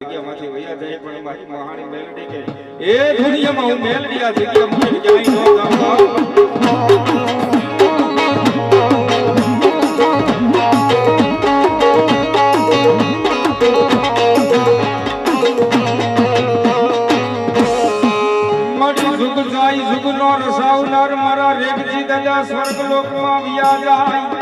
જગ્યામાંથી વયા જાય પણ મારી મહાની મેલડી કે એ દુનિયામાં હું મેલડી આ જગ્યા મૂકીને ક્યાંય ન જાઉં મળી જુગ જાય જુગનો રસાવનાર મારા રેગજી દાદા સ્વર્ગ લોકમાં વ્યા જાય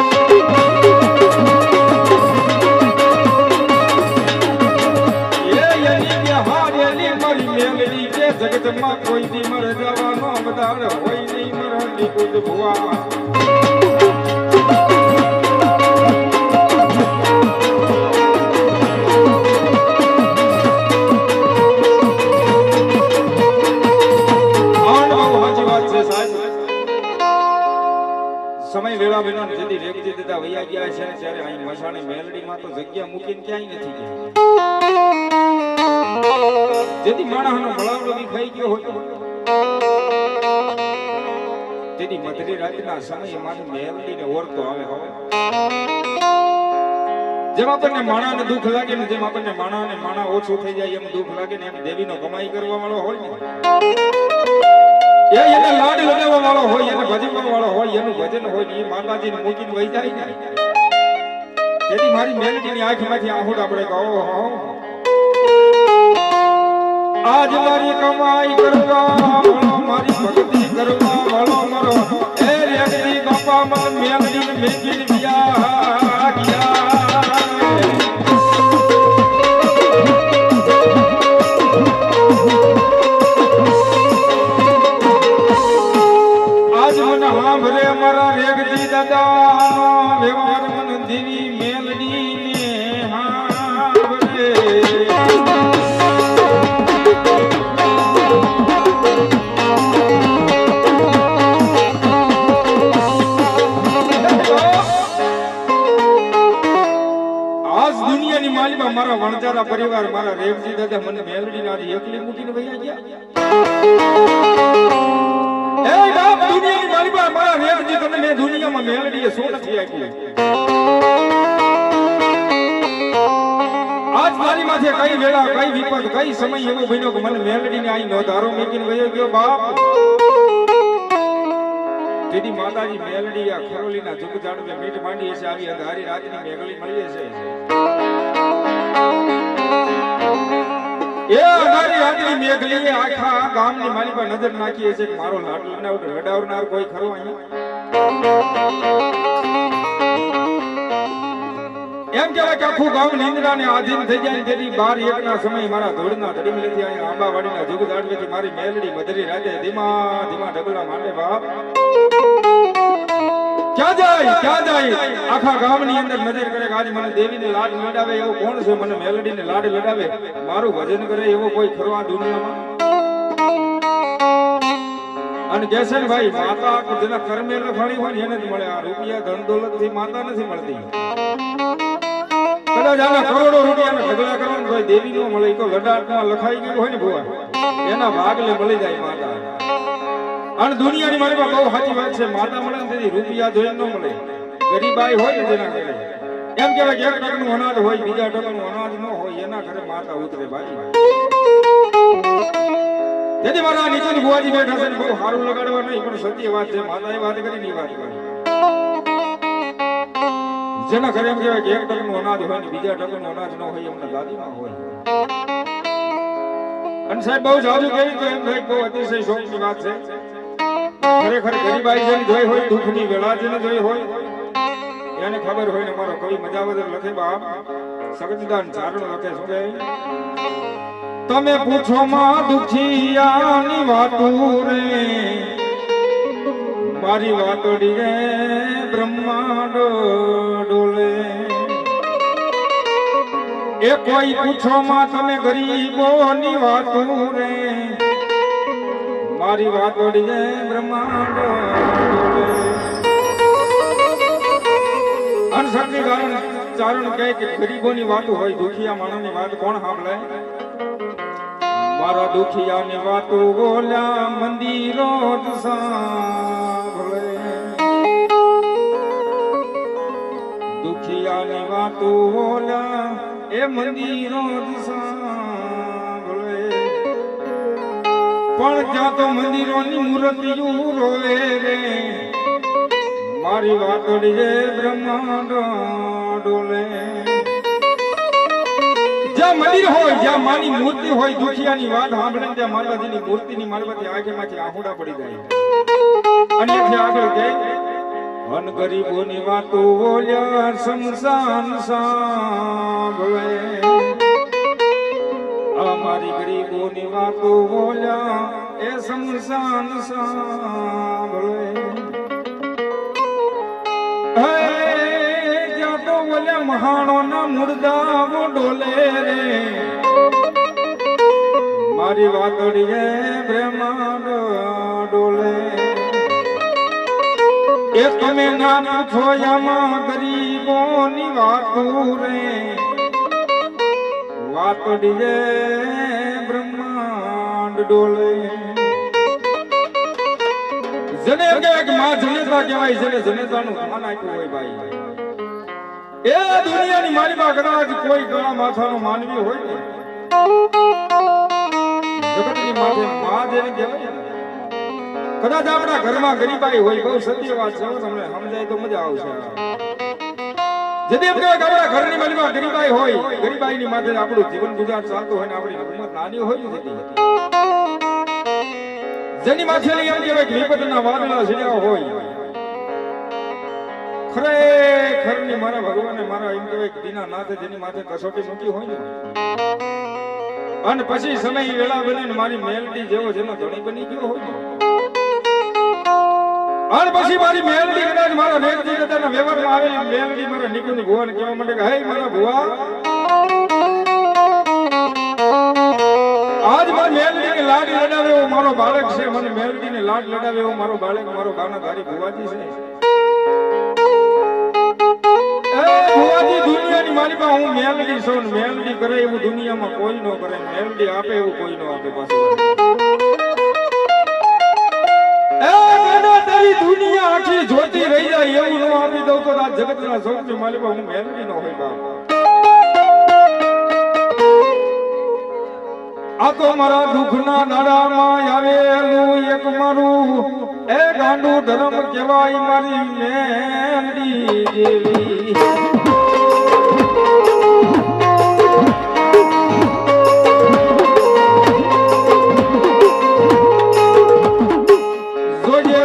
જગતમાં કોઈ દી મર જવાનો બધાર હોય નહીં મરણી કુદ ભુવા સમય વેળા વિનો જેથી રેગજી દાદા વૈયા ગયા છે ત્યારે અહીં મસાણી મેલડીમાં તો જગ્યા મૂકીને ક્યાંય નથી ગયા જેથી માણસનો બળાવડો બી ખાઈ ગયો હોય તેથી મધરી રાતના સમયે મારી મેલડીને ઓરતો આવે હવે જેમ આપણને માણાને દુઃખ લાગે ને જેમ આપણને માણા ઓછું થઈ જાય એમ દુઃખ લાગે ને એમ દેવીનો કમાઈ કરવા વાળો હોય ને એને લાડ લગાવવા વાળો હોય એને ભજવા વાળો હોય એનું ભજન હોય ને એ માતાજીને મૂકીને વહી જાય ને તેથી મારી મેલડીની આંખમાંથી આહુડ આપણે કહો આજ મારી કમાઈ કરવા વાળો મારી ભક્તિ કરવા વાળો મારો એ રેગડી બાપા મને મેલડીને મેકીને ગયા ગયા આજ મને સાંભળે મારા રેગડી દાદા વ્યવહાર મને દેવી મેલડીને સાંભળે મારા વણજારા પરિવાર મારા રેવજી દાદા મને મેલડીને આજ એકલી મૂકીને વયા ગયા એ બાપ દુનિયાની માલિકા મારા રેવજી તને મે દુનિયામાં મેલડીએ શું નથી આપ્યું આજ મારી માથે કઈ વેળા કઈ વિપત કઈ સમય એવો બન્યો કે મને મેલડીને આઈ નો ધારો મૂકીને વયો ગયો બાપ તેથી માતાજી મેલડી આ ખરોલીના જુગ જાડવે મીઠ માંડી છે આવી અંધારી રાતની મેઘલી મળી છે એ અમારી રાતની મેઘલીએ આખા ગામની મારી પર નજર નાખી છે કે મારો લાડલો રડાવનાર કોઈ ખરો અહીંયા એમ કહેવાય કે આખું ગામ નિંદ્રાને આધીન થઈ જાય તેથી 12-1 સમય મારા ધોળના ધડીમલેથી અહીંયા આંબાવાડીના જુગ જાડવેથી મારી મેલડી મધરી રાતે ધીમા ધીમા ઢગલા માંડે બાપ ક્યાં જાય આખા ગામની અંદર નજર કરે આજે મને દેવીને લાડ લડાવે એવો કોણ છે મને મેલડીને લાડ લડાવે મારું ભજન કરે એવો કોઈ ખરો આ દુનિયામાં અને કહે છે ને ભાઈ માતા જેના કર્મે લખાણી હોય એને જ મળે આ રૂપિયા ધન દોલત થી માતા નથી મળતી કદાચ આના કરોડો રૂપિયાને ઢગલા કરવાનું ભાઈ દેવી નો મળે તો લડાટમાં લખાઈ ગયું હોય ને ભુવા એના ભાગલે મળી જાય માતા અને દુનિયાની મારી પાસે બહુ સાચી વાત છે માતા મળે ને તેથી રૂપિયા જોઈને ન મળે ગરીબાઈ હોય ને જેના ઘરે એમ કહેવાય કે 1 ટકનું અનાજ હોય બીજા ટકનું અનાજ ન હોય એના ઘરે માતા ઉતરે ભાઈ તેથી મારા નીચેની ભુવાજી બેઠા છે ને બહુ સારું લગાડવા નહીં પણ સત્ય વાત છે માતાએ વાત કરી ની વાત કરી જેના ઘરે એમ કહેવાય કે 1 ટકનું અનાજ હોય ને બીજા ટકનું અનાજ ન હોય એમના દાદીમાં હોય અને સાહેબ બહુ જાજુ કેવી તો એમ થાય બહુ અતિશય શોખની વાત છે ખરેખર ગરીબાઈ જેને જોઈ હોય દુઃખની વેળા જેને જોઈ હોય એને ખબર હોય ને મારો કવિ મજાવદર લખે બાપ સગતદાન ચારણ લખે શું કહે તમે પૂછો માં દુખિયાની વાતો રે મારી વાતોડી રે બ્રહ્માંડ ડોલે એ કોઈ પૂછો માં તમે ગરીબોની વાતો રે મારી વાતોડી રે બ્રહ્માંડ અનસરની ચારણ કહે કે ગરીબોની વાતો હોય દુખિયા માણસની વાત કોણ સાંભળે મારા દુખિયાની વાતો બોલ્યા મંદિરો સાંભળે દુખિયાની વાતો બોલ્યા એ મંદિરો સાંભળે પણ જ્યાં તો મંદિરોની મૂર્તિઓ રોવે રે મારી વાતડી રે બ્રહ્માંડ ડોલે જ્યાં મંદિર હોય જ્યાં માની મૂર્તિ હોય દુખિયાની વાત સાંભળે ત્યાં માતાજીની મૂર્તિની મારવાથી આંખેમાંથી આહુડા પડી જાય અને એથી આગળ કે અન ગરીબોની વાતો બોલ્યા શમશાન સાંભળે અમારી ગરીબોની વાતો બોલ્યા એ શમશાન સાંભળે હે જ્યાં તો બોલ્યા મહાણોના મુર્દાઓ ડોલે રે મારી વાતડી હે બ્રહ્માંડ ડોલે એ તમે ના પૂછો આમાં ગરીબોની વાતો રે વાતડી રે બ્રહ્માંડ ડોલે જને એક માં જનેતા કહેવાય છે જનેતાનું સ્થાન આપ્યું હોય ભાઈ એ દુનિયાની મારીમાં કદાચ કોઈ ગળા માથાનો માનવી હોય ને જગતની માથે માં જેને કહેવાય ને કદાચ આપણા ઘરમાં ગરીબાઈ હોય બહુ સત્ય વાત છે તમને સમજાય તો મજા આવશે જેથી એમ કહેવાય કે આપણા ઘરની મારીમાં ગરીબાઈ હોય ગરીબાઈની માથે આપણું જીવન ગુજાર ચાલતું હોય ને આપણી ઉંમર નાની હોય ને જેની માથે એમ કહેવાય કે વિપતના વાદળા ઝીણ્યા હોય ખરેખરની મારા ભગવાને મારા એમ કહેવાય કે દીનાનાથે જેની માથે કસોટી મૂકી હોય ને અને પછી સમય વેળા બનીને મારી મેલડી જેવો જેનો ધણી બની ગયો હોય ને અને પછી મારી મેલડી કદાચ મારા વેગજી દાદાના વ્યવહારમાં આવેલી મેલડી મારા નિકુંજ ભુવાને કહેવા માંડે કે હે મારા ભુવા આજ મારી મેલડીને લાડ લડાવે એવો મારો બાળક છે મને મેલડીને લાડ લડાવે એવો મારો બાળક મારો ગાનાધારી ભુવાજી છે ભુવાજી દુનિયાની મારી પાસે હું મેલડી છું મેલડી કરે એવું દુનિયામાં કોઈ ન કરે મેલડી આપે એવું કોઈ ન આપે પાછું દુનિયા આખી જોતી રહી જાય એવું ન આપી દઉં તો આ જગતના સૌથી મારી પાસે હું મેલડી ન હોય બાપ આ તો મારા દુઃખના દાડામાં આવેલું એક મારું એ ગાંડું ધર્મ કહેવાય મારી મેલડી જેવી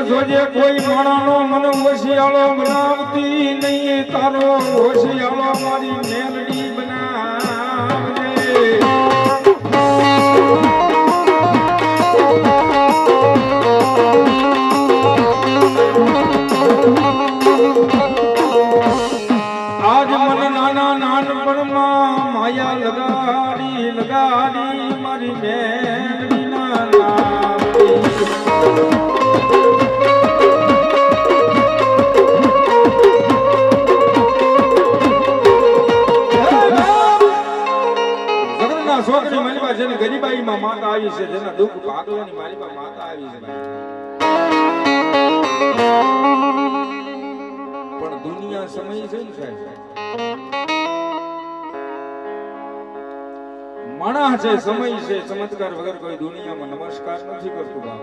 જોજે કોઈ માણાનો મને હોશિયાળો બનાવતી નહીં તારો હોશિયાળો મારી મેલડી બનાવજે આજ મને નાના નાનપણમાં માયા લગાડી મારી મેલડી ના છોકરી મારી પાસે જેને ગરીબાઈમાં માતા આવી છે જેના દુઃખ ભાગવાની મારી પાસે માતા આવી છે પણ દુનિયા સમય છે ને સાહેબ માણસ છે સમય છે ચમત્કાર વગર કોઈ દુનિયામાં નમસ્કાર નથી કરતું બાપ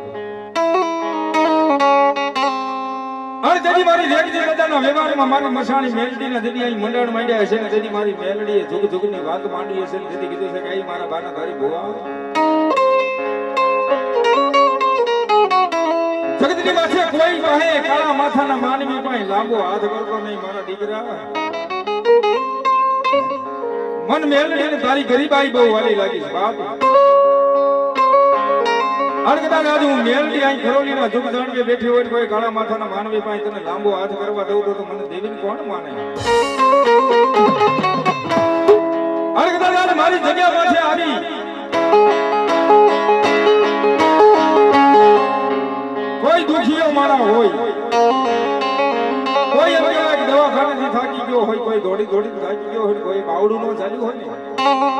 અને તેથી મારી રેગજી દાદાના વ્યવહારમાં મારી મસાણી મેલડીના જેની અહીં મંડળ માંડ્યા છે ને તેથી મારી મેલડીએ જુગ જુગની વાત માંડી હશે ને તેથી કીધું છે કે અહીં મારા બાના ધારી ભુવા જગતની માથે કોઈ પાસે કાળા માથાના માનવી પાસે લાંબો હાથ કરતો નહીં મારા દીકરા મન મેલડીને તારી ગરીબાઈ બહુ વાલી લાગી છે બાપ અડકતા આજે હું મેલડી અહીં ખરોલીના જુગ જાણકે બેઠી હોય કોઈ કાળા માથાના માનવી પાસે તને લાંબો હાથ કરવા દઉં તો મને દેવીને કોણ માને અડકતા આજે મારી જગ્યા પાસે આવી કોઈ દુખીઓ મારા હોય કોઈ એમ કહેવાય કે દવાખાનેથી થાકી ગયો હોય કોઈ દોડી થાકી ગયો હોય કોઈ બાવડું નો ચાલ્યું હોય ને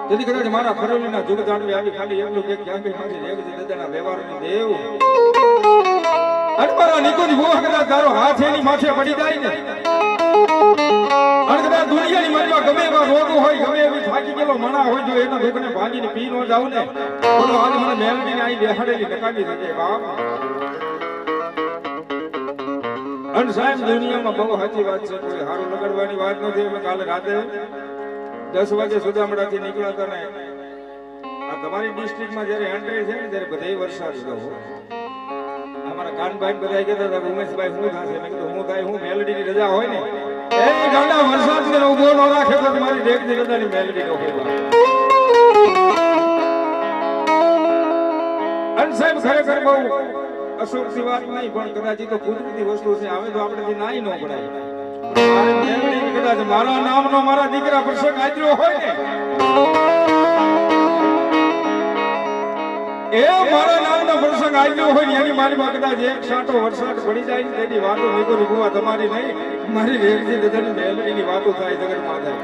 તેથી કદાચ મારા ખરોલીના જુગ જાણવી આવી ખાલી એટલું કે ક્યાં કઈ મારી રેગજી દાદાના વ્યવહારની દેવ અને મારા નિકુંજ ભુવા કદાચ તારો હાથ એની માથે પડી જાય ને અને કદાચ દુનિયાની મારીમાં ગમે એવા રોગો હોય, ગમે એવી થાકી ગયેલો માણા હોય, જો એના દુઃખને ભાંગીને પી ન જાવ ને તો આજ મને મેલડીને અહીં બેહાડેલી નકામી શકે બાપ. અને સાહેબ દુનિયામાં બહુ સાચી વાત છે, કોઈ હારું લગાડવાની વાત નથી. અમે કાલે રાતે 10 વાગે સુદામડાથી નીકળ્યા હતા ને આ તમારી ડિસ્ટ્રિક્ટમાં જ્યારે એન્ટ્રી છે ને ત્યારે બધાય વરસાદ હતો. અમારા કાનભાઈ બધા કહેતા હતા ઉમેશભાઈ શું થશે? મેં કીધું હું થાય, હું મેલડીની રજા હોય ને એ ગાંડા વરસાદ ને ઉભો ન રાખે તો તમારી રેકની રજાની મેલડી નો કહેવાય. અને સાહેબ ખરેખર બહુ અશોકની વાત નહીં, પણ કદાચ તો કુદરતી વસ્તુ છે, હવે તો આપણે નાઈ ન પડાય. મારી મેલડી કદાચ મારા નામનો મારા દીકરા પ્રસંગ આદર્યો હોય ને એ મારા નામનો પ્રસંગ આદર્યો હોય ને એની મારી માં કદાચ એક છાંટો વરસાદ પડી જાય ને તેની વાતો નીકળું ગુવા તમારી નહીં, મારી રેડજી દાદાની મેલડીની વાતો થાય જગત માતા.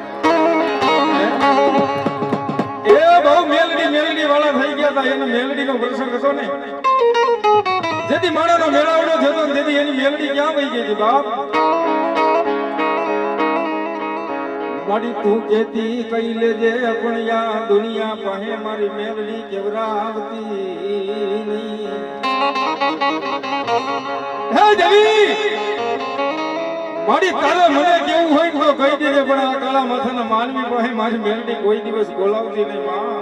એ બહુ મેલડી વાળા થઈ ગયા હતા, એનો મેલડીનો પ્રસંગ હતો ને જેથી માણાનો મેળાવડો થતો ને તેથી એની મેલડી ક્યાં વહી ગઈ હતી બાપ. મારી તું કેતી કઈ લેજે પણ યા દુનિયા પાસે મારી મેલડી કેવરાવતી નહીં. હે દેવી મારી તારે મને કેવું હોય તો કહી દેજે, પણ આ કાળા માથાના માનવી પાસે મારી મેલડી કોઈ દિવસ બોલાવતી નહીં માં.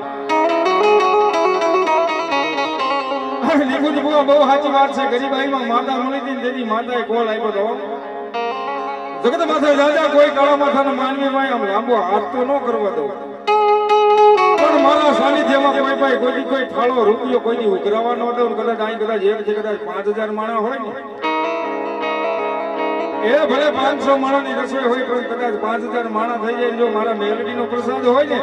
નિકુંજ બહુ સાચી વાત છે. ગરીબાઈમાં માતા મળી હતી તેથી માતાએ કોલ આપ્યો હતો જગત માથે રાજા કોઈ કાળા માથાના માનવી માં આમ લાંબો હાથ તો ન કરવા દો, પણ મારા સાનિધ્યમાં કોઈ ફાળો રૂપિયો કોઈ ઉઘરાવાનો હતો. કદાચ અહીં કદાચ એક છે, કદાચ 5000 માણા હોય ને એ ભલે 500 માણાની રસોઈ હોય, પણ કદાચ 5000 માણા થઈ જાય જો મારા મેલડીનો પ્રસાદ હોય ને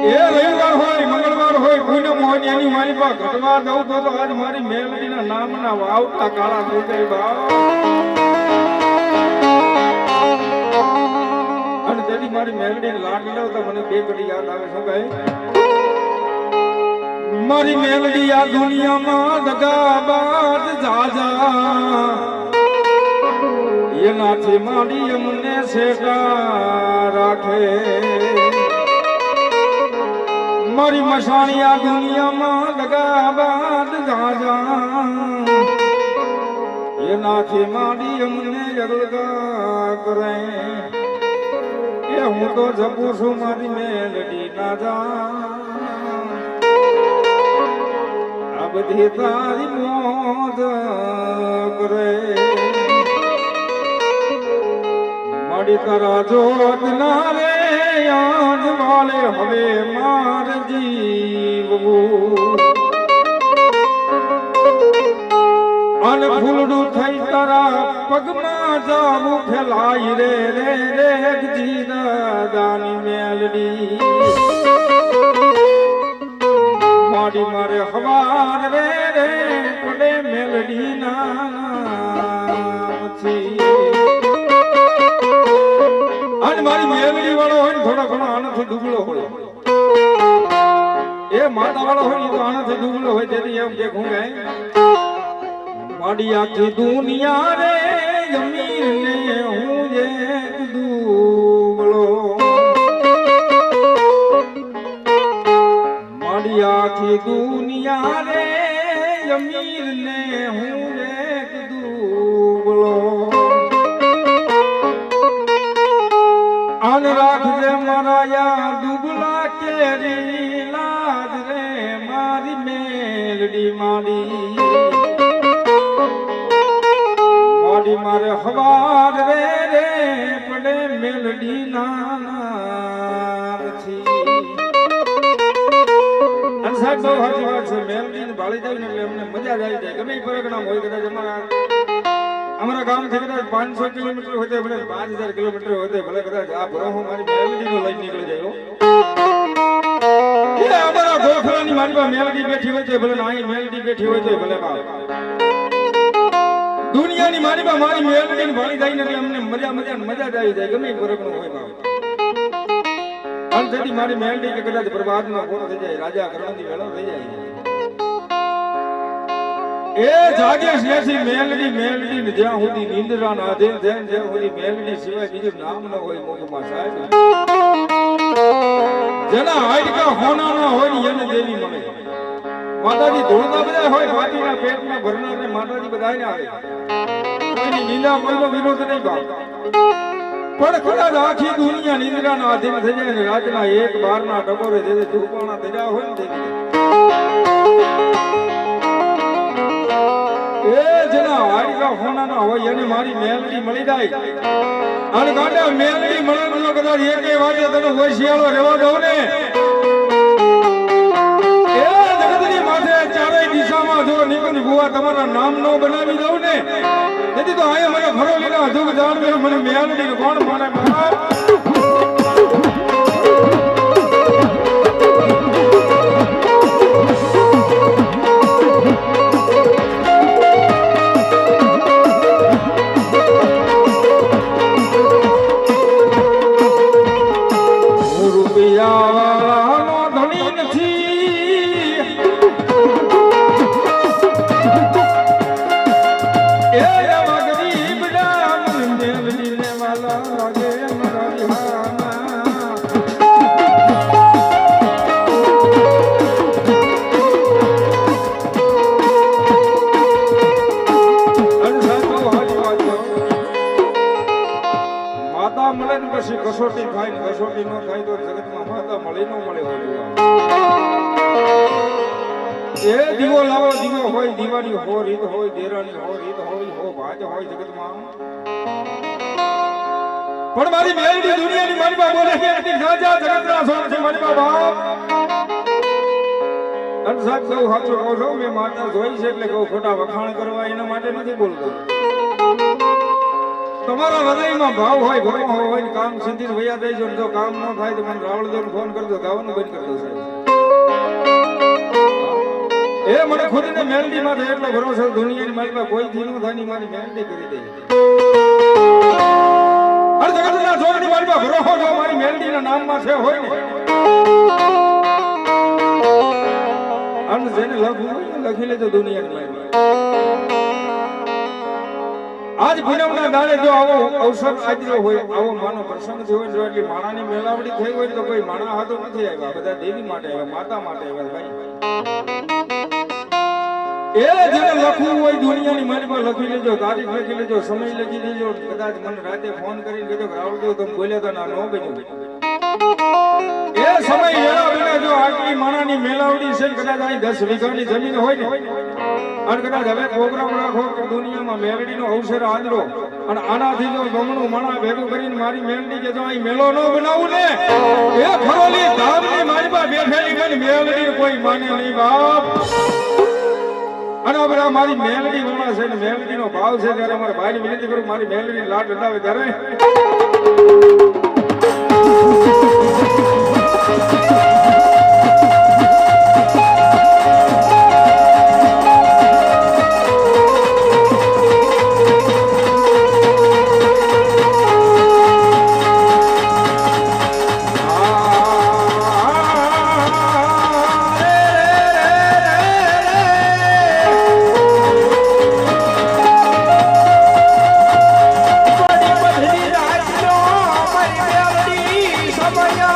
એ રવિવાર હોય, મંગળવાર હોય, પૂનમ હોય એની મારી પાસે ઘટવા દઉં તો આજ મારી મેલડીના નામના વાવટા કાળા થઈ જાય બા. અને તેથી મારી મેલડીને લાડ લાવતા મને બે ઘડી યાદ આવે શું કહે? મારી મેલડી આ દુનિયામાં દગાબાજ જાજા એનાથી માડી અમને સેટા રાખે. મારી મસાણી આ દુનિયામાં દગાબાદ જાજા એનાથી માડી અમને જગલગા કરે. એ હું તો જપું છું મારી મેલડી ના જા, આ બધી તારી મોજ કરે. મારી તારા જોત ના રે યાદ વાલે હવે માર જીવવું. અને ફૂલડું થઈ તારા પગમાં જાવું ફેલાઈ રે રે રે જી દાદાની મેલડી. મારી મારે હવાર રે રે પડે મેલડી નામથી. અને મારી મેલડી વાળો હોય ને થોડો ઘણો આનાથી દુબળો હોય, એ માતા વાળો હોય ને તો આનાથી દુબળો હોય. તેથી એમ કે હું ગાય મારી આખી દુનિયા રે અમીર ને હું એક દુબળો. મારી આખી દુનિયા રે અમીર ને હું એક દુબળો. આન રાખજે મારા યાર દુબળા કેરી લાજ રે મારી મેલડી મારી. મારી મારે હવાર રે રે પડે મેલડી નામથી. અને સાહેબ બહુ સાચી વાત છે, મેલડીને ભાળી જાય ને એટલે અમને મજા જ આવી જાય. ગમે પરગણામ હોય, કદાચ અમારા ગામથી કદાચ 500 કિલોમીટર હોય ભલે 5000 કિલોમીટર હોય ભલે કદાચ આ ભરો મારી મેલડીનો લઈને નીકળી જાય. એ અમારા ગોખલાની મારી પાસે મેલડી બેઠી હોય છે ભલે અહીં મેલડી બેઠી હોય છે ભલે બાપ. દુનિયાની મારી પાસે મારી મેલડીને ભાળી જાય ને એટલે અમને મજા જ આવી જાય ગમે પરગણું હોય બાપ. અને તેથી મારી મેલડી કે કદાચ બરબાદમાં પૂરો થઈ જાય, રાજા કરણની વેળો થઈ જાય. એ જાગે છે મેલડી મેલડી ને જ્યાં સુધી નિંદ્રા ના દે જ્યાં સુધી મેલડી સિવાય બીજું નામ ન હોય મુખમાં સાહેબ જેના હાડકા હોના ના હોય ને એને દેવી મળે માતાજી ધોળના બધા હોય માટીના પેટમાં ભરનાર ને માતાજી બધાને આવે કોઈની નિંદા કોઈનો વિરોધ નહીં બાપ પણ કદાચ આખી દુનિયા નિંદ્રાના આધીન થઈ જાય ને રાતના 1-12 ના ટકોરે જે ધૂપાણા દર્યા હોય ને દેવી એ જેના હાડકા હોનાના હોય એને મારી મેલડી મળી જાય અને ગાંડા મેલડી મળે તો કદાચ એકે વાગે તને હોશિયાળો રહેવા દઉં ને એ જગતની માથે ચારેય દિશામાં જો નીકળી ભુવા તમારા નામ નો બનાવી દઉં ને તેથી તો આયા મને ફરો લીધા હજુ જાણવે મને મેલડી કોણ માને બાપ કસોટી થાય કસોટી નો થાય તો જગતમાં માતા મળી ન મળે એ દીવો લાવો દીવો હોય દીવાની હો રીત હોય દેરાની હો રીત હોય હો ભાજ હોય જગતમાં પણ મારી મેલડી દુનિયાની મારી બા બોલે કે અતિ રાજા જગતના સોન છે મારી બા બાપ અન સાહેબ કહું સાચું કહું છું મેં માતા જોઈ છે એટલે કહું ખોટા વખાણ કરવા એના માટે નથી બોલતો તમારા હૃદયમાં ભાવ હોય ભરો હોય કામ સિદ્ધિ વયા દેજો જો કામ ન થાય તો મને રાવળદેવ ફોન કરજો ગાવાનું બંધ કરી દો સાહેબ એ મને ખુદને મેલડી માં એટલો ભરોસો દુનિયાની મારી પાસે કોઈ થી ન થાય મારી મેલડી કરી દે હર જગતના જોરની મારી પાસે ભરોસો જો મારી મેલડીના નામમાં છે હોય ને અને જેને લખી લેજો દુનિયાની મારી આજ પૂનમના દાડે જો આવો અવસર આજ્યો હોય આવો માનો પ્રસંગ થયો હોય જો એટલી માણાની મેલાવડી થઈ હોય તો કોઈ માણા હાથો નથી આવ્યા બધા દેવી માટે આવ્યા માતા માટે આવ્યા ભાઈ એ જેને લખવું હોય દુનિયાની મારી પર લખી લેજો તારીખ લખી લેજો સમય લખી લેજો કદાચ મને રાતે ફોન કરીને કહેજો રાવળદેવ તમે બોલ્યા હતા ના ન બન્યું એ સમય એના વિના જો આટલી માણાની મેલાવડી છે કદાચ અહીં 10 વીઘાની જમીન હોય ને અને કદાચ હવે પ્રોગ્રામ રાખો કે દુનિયામાં મેલડીનો અવસર આદરો અને આનાથી જો બમણું માણા ભેગું કરીને મારી મેલડી કે જો અહીં મેલો ન બનાવું ને એ ખરોલી ધામની મારી પાસે બેઠેલી છે મેલડી કોઈ માને નહીં બાપ અને બધા મારી મેલડી વણા છે ને મેલડીનો ભાવ છે ત્યારે મારે ભાઈ વિનંતી કરું મારી મેલડી લાડ લડાવે ત્યારે સમય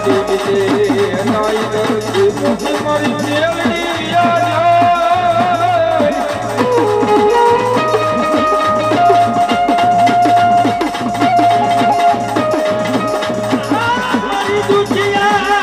ગાડી બીજે નાઈ દર્દી મોહી મારી મેલડી યાર મારી દુખિયા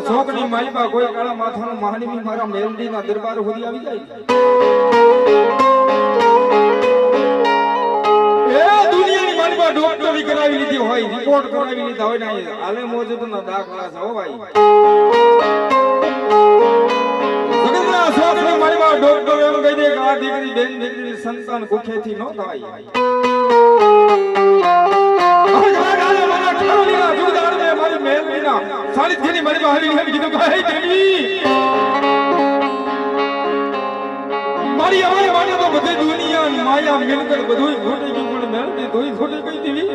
છોકરી માલિકા કોઈ કાળા માથાનું મહાનીમી મારા મેલડીના દરબાર સુધી આવી જાય એ દુનિયાની માલિકા ડોક્ટરી કરાવી લીધી હોય રિપોર્ટ કરાવી લીધા હોય ને હાલે મોજૂદના દાખલા છે હો ભાઈ જગતના છોકરી માલિકા ડોક્ટર એમ કહી દે કે આ દીકરી બેન દીકરી સંતાન ભૂખેથી ન થાય મારી મેલડીના સારી જેની મારી બહારી આવી કીધું કે હે દેવી મારી અમારી માટે તો બધી દુનિયા માયા મિલકત બધું ખોટી ગયું પણ મેલડી ધોઈ ખોટી કહી દેવી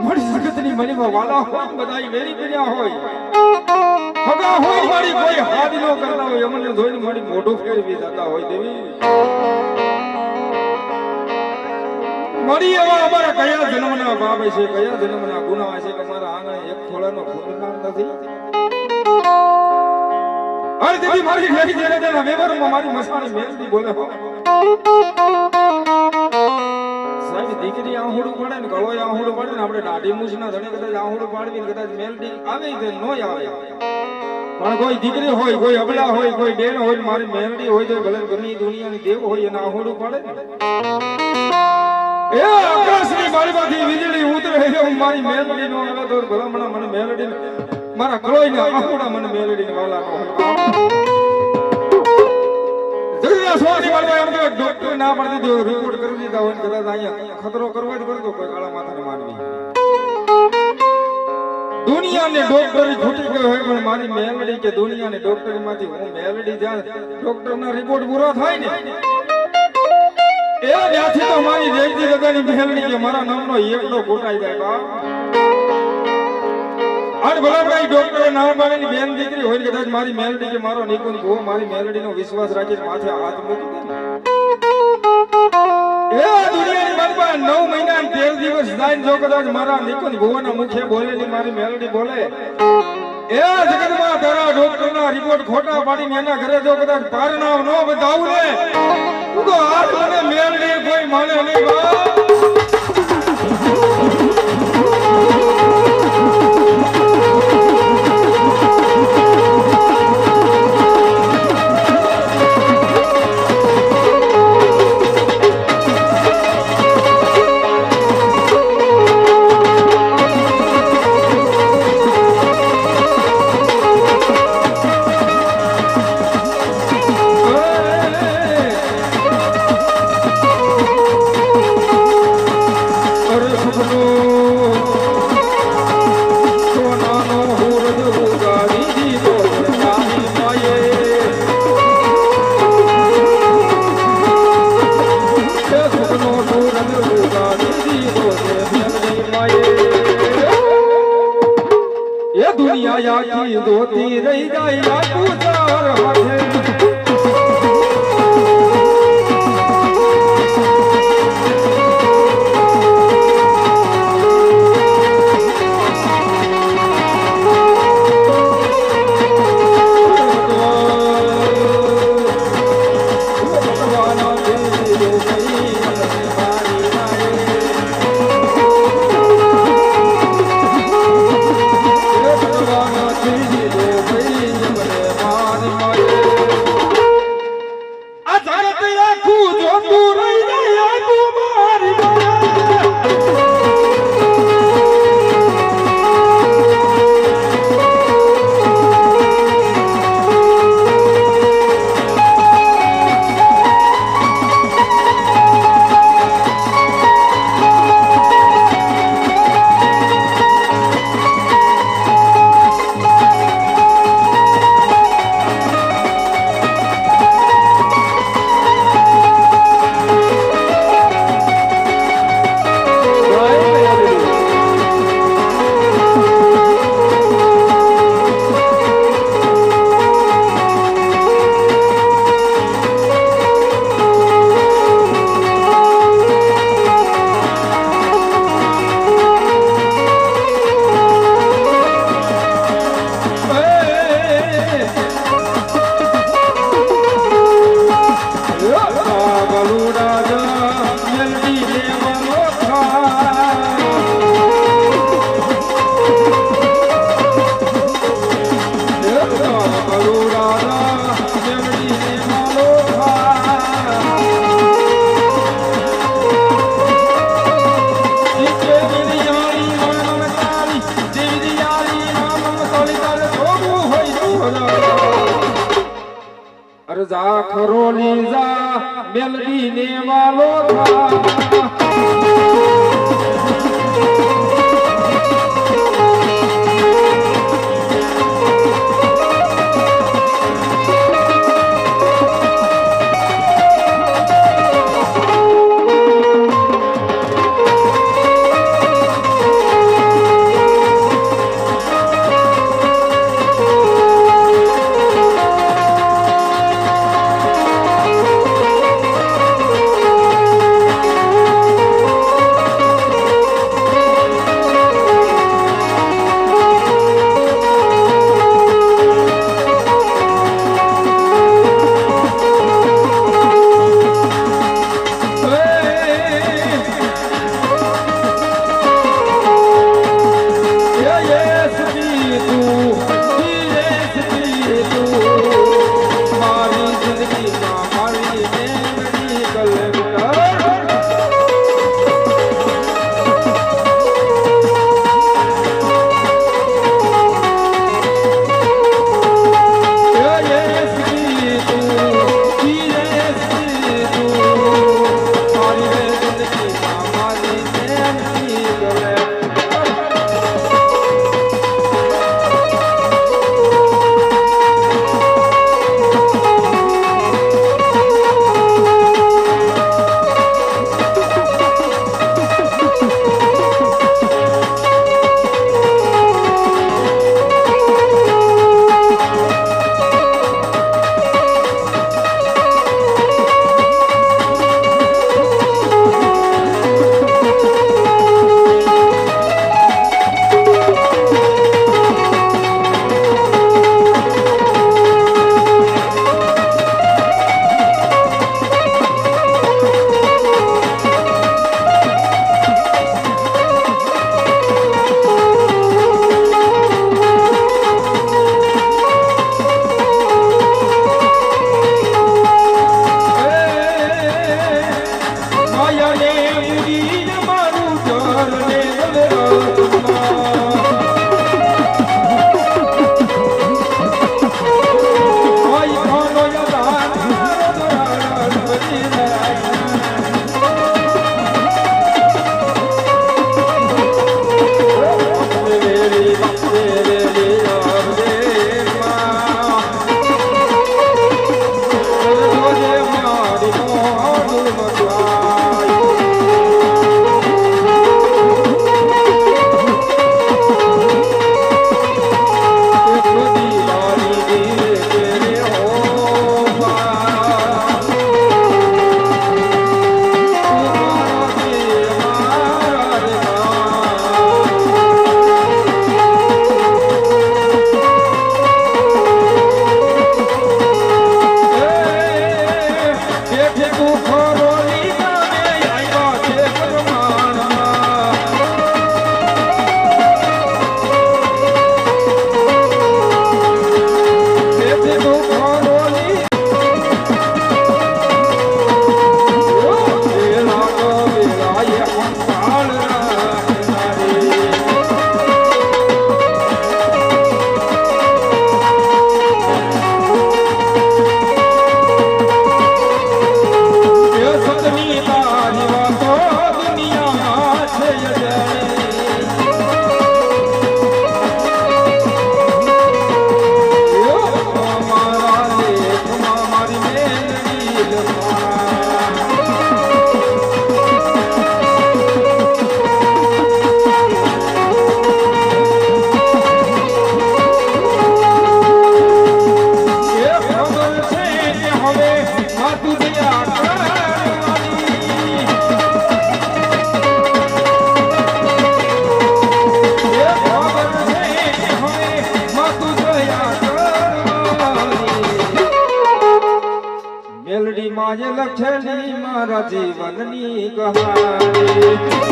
મારી જગતની મનીમાં વાલા હોય બધાય વેરી બન્યા હોય હગા હોય મારી કોઈ હાથ ન કરતા હોય અમને જોઈને મારી મોઢું ફેરવી જતા હોય દેવી મારી એવા અમારા કયા જન્મના બાપ છે કયા જન્મના ગુના છે કે મારા આંગણે એક થોડાનો ખૂનનાર નથી અરે દીદી મારી લેડી જેને તેના વેવરમાં મારી મસાણી મેલડી બોલે હો સાહેબ દીકરી આહુડું પડે ને ગળો આહુડું પડે ને આપણે દાઢી મૂછના ધણે કદાચ આહુડું પાડવી ને કદાચ મેલડી આવે કે નો આવે પણ કોઈ દીકરી હોય કોઈ અબલા હોય કોઈ બેન હોય મારી મેલડી હોય તો ભલે ગમે દુનિયાની દેવ હોય એને આહુડું પડે એ આકાશની બારીમાંથી વીજળી ઉતરે છે મારી મેલડી નો આવે તો ભલામણા મને મેલડી મારા કલોઈને આહુડા મને મેલડી વાલા નો હોય જગતના સ્વામી વાળા એમ કે ડોક્ટર ના પડતી દો રિપોર્ટ કરી દીધા હોય કદાચ અહીંયા ખતરો કરવા જ કરતો કોઈ કાળા માથાને માનવી દુનિયાને ડોક્ટરી ખૂટી ગઈ હોય પણ મારી મેલડી કે દુનિયાની ડોક્ટરીમાંથી હું મેલડી જાણ ડોક્ટરના રિપોર્ટ પૂરો થાય ને એ ત્યાંથી તો મારી દેવજી દાદાની મેલડી કે મારા નામનો એકડો ફૂટાઈ જાય બા અને ભલા ભાઈ ડોક્ટરે ના પાડેલી બેન દીકરી હોય કદાચ મારી મેલડી કે મારો નિકુંજ ભો મારી મેલડીનો વિશ્વાસ રાખીને માથે હાથ મૂકી દે એ દુનિયાની મારી 9 મહિના અને 13 દિવસ જાય જો કદાચ મારા નિકુંજ ભોના મુખે બોલેલી મારી મેલડી બોલે એ જગતમાં તારા ડોક્ટરના રિપોર્ટ ખોટા પાડીને એના ઘરે જો કદાચ પારણાવ ન બતાવું ને તો આજ મને મેલડી કોઈ માને નહીં બા ધોતી રહી જાય પૂજાર હાથે સાખરો લીજા મેલડી ને વાલો થા માય લખેલી મારા જીવનની કહાની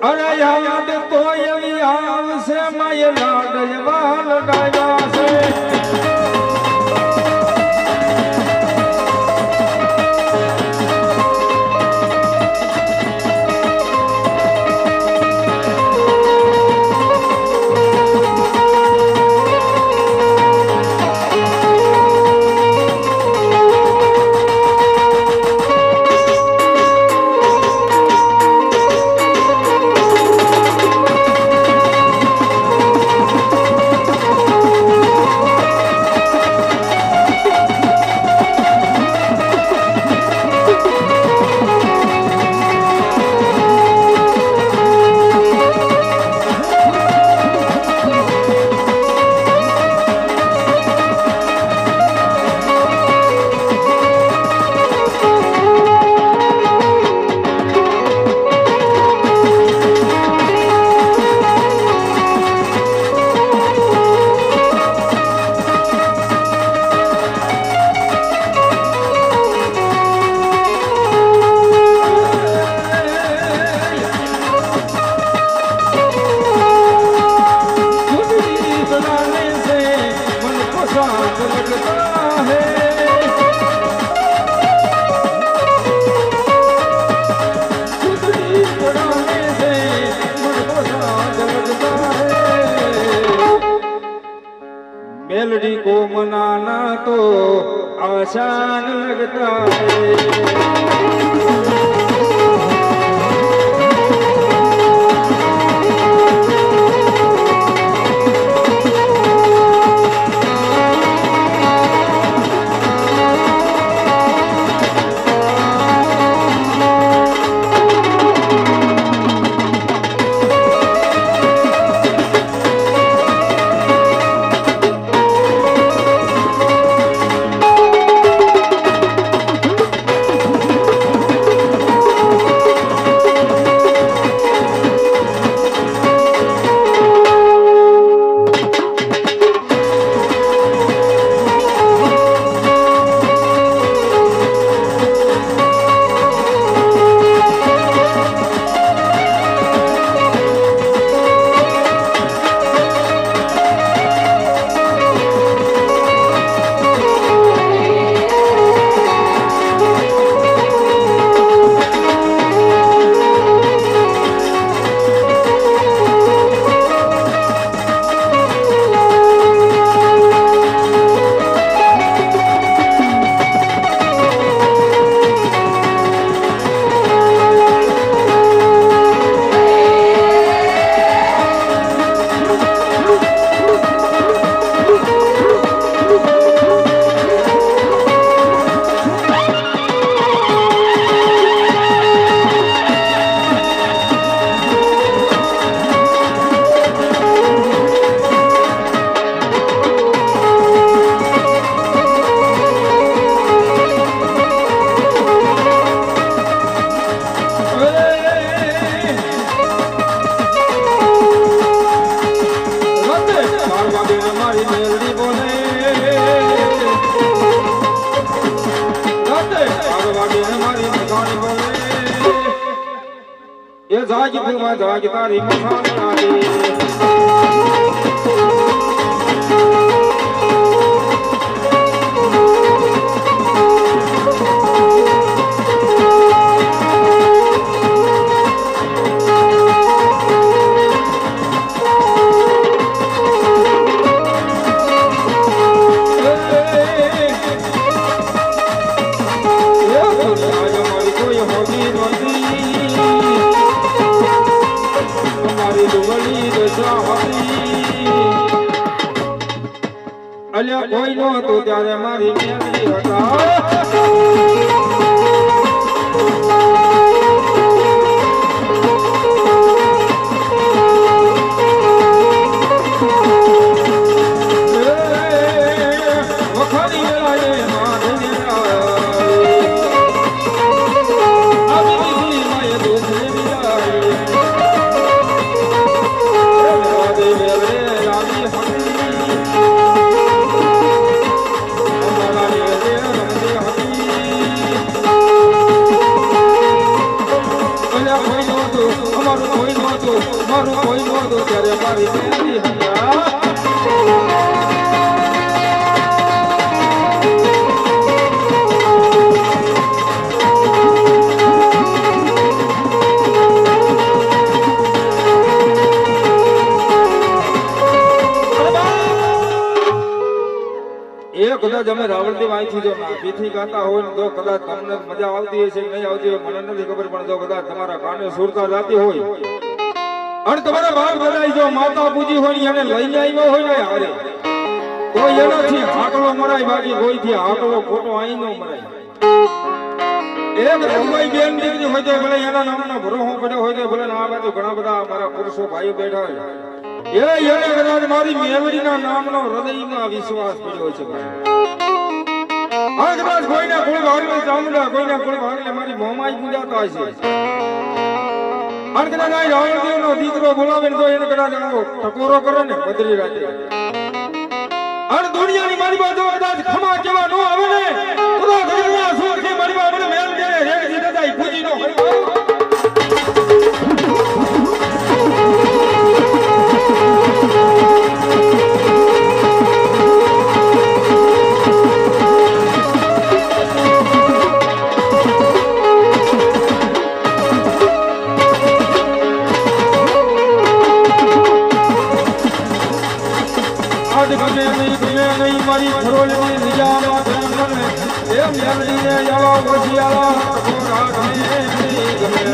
અરે યાદ તો એવી આવશે માય લાડ વાલ ડાયા છે मेलडी को मनाना तो आसान लगता है ये जागी भूमा जागी तारी मसाला અલ્યા કોઈ નો તો ત્યારે મારી મેલડી હતા કોઈ નહોતું મારું કોઈ નહોતું ત્યારે મારી મેલી હંગા કદાચ અમે રાવણદેવ અહીંથી જો નાભીથી ગાતા હોય ને તો કદાચ તમને મજા આવતી હશે કે નહીં આવતી હોય મને નથી ખબર, પણ જો કદાચ તમારા કાને સુરતા જાતી હોય અને તમારા બાપ દાદા જો માતા પૂજી હોય એને લઈને આવ્યો હોય ને હારે તો એનાથી આકલો મરાય, બાકી કોઈથી આકલો ખોટો અહીં ન મરાય. એક રઘુભાઈ બેન દીકરી હોય તો ભલે એના નામનો ભરોસો પડ્યો હોય તો ભલે આ બાજુ ઘણા બધા મારા પુરુષો ભાઈઓ બેઠા હોય એને કદાચ મારી મેલડીના નામનો હૃદયમાં વિશ્વાસ પડ્યો છે ભાઈ. આ કદાચ કોઈના કુળ ભાગને ચામુંડા કોઈના કુળ ભાગને મારી મોમાઈ પૂજાતા હશે અને કદાચ આ રાવણદેવનો દીકરો બોલાવે તો એને કદાચ ટકોરો કરે ને બદરી રાતે અને દુનિયાની મારી બાજુ કદાચ ખમા કેવા નો આવે ને તો ઘરના સુરથી મારી બાજુ મેલ દે રેગ દીધા જાય પૂજી નો મારી ફરોલની નિજામાં ધર્મને એ મેલડીને જવા વસિયાલા ટકોરા ગમે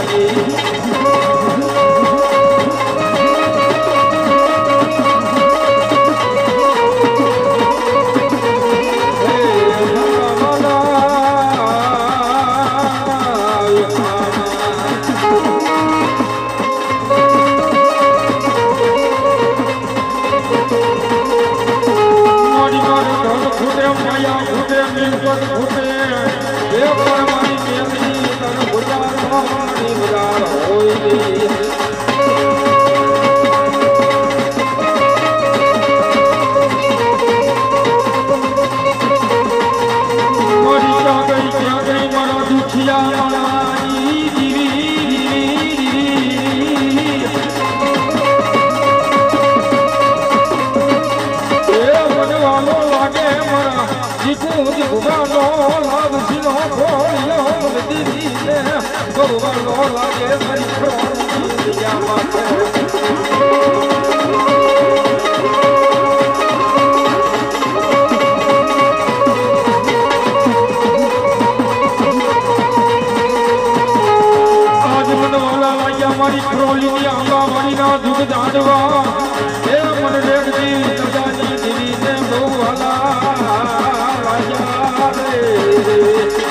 મારી ફરોલીની આંબા મારીના દુઃખ જાણવા એ મને રેગજી સજાની દીવીને બહુ વાલા રાજા રે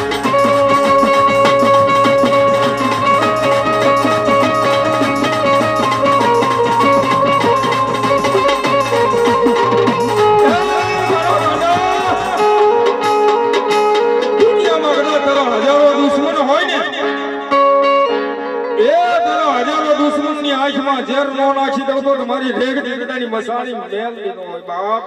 ઝેર નો નાખી દઉં તો તમારી રેગ દીકડાની મસાણી મેલ દીનો હોય બાપ.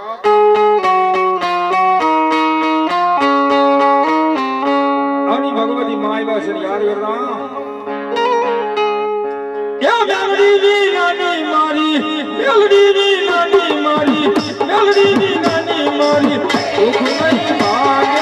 આની ભગવતી માય બસ યાર કરના કે મેલડીની નાની મારી મેલડીની નાની મારી મેલડીની નાની મારી દુઃખ નહીં માગે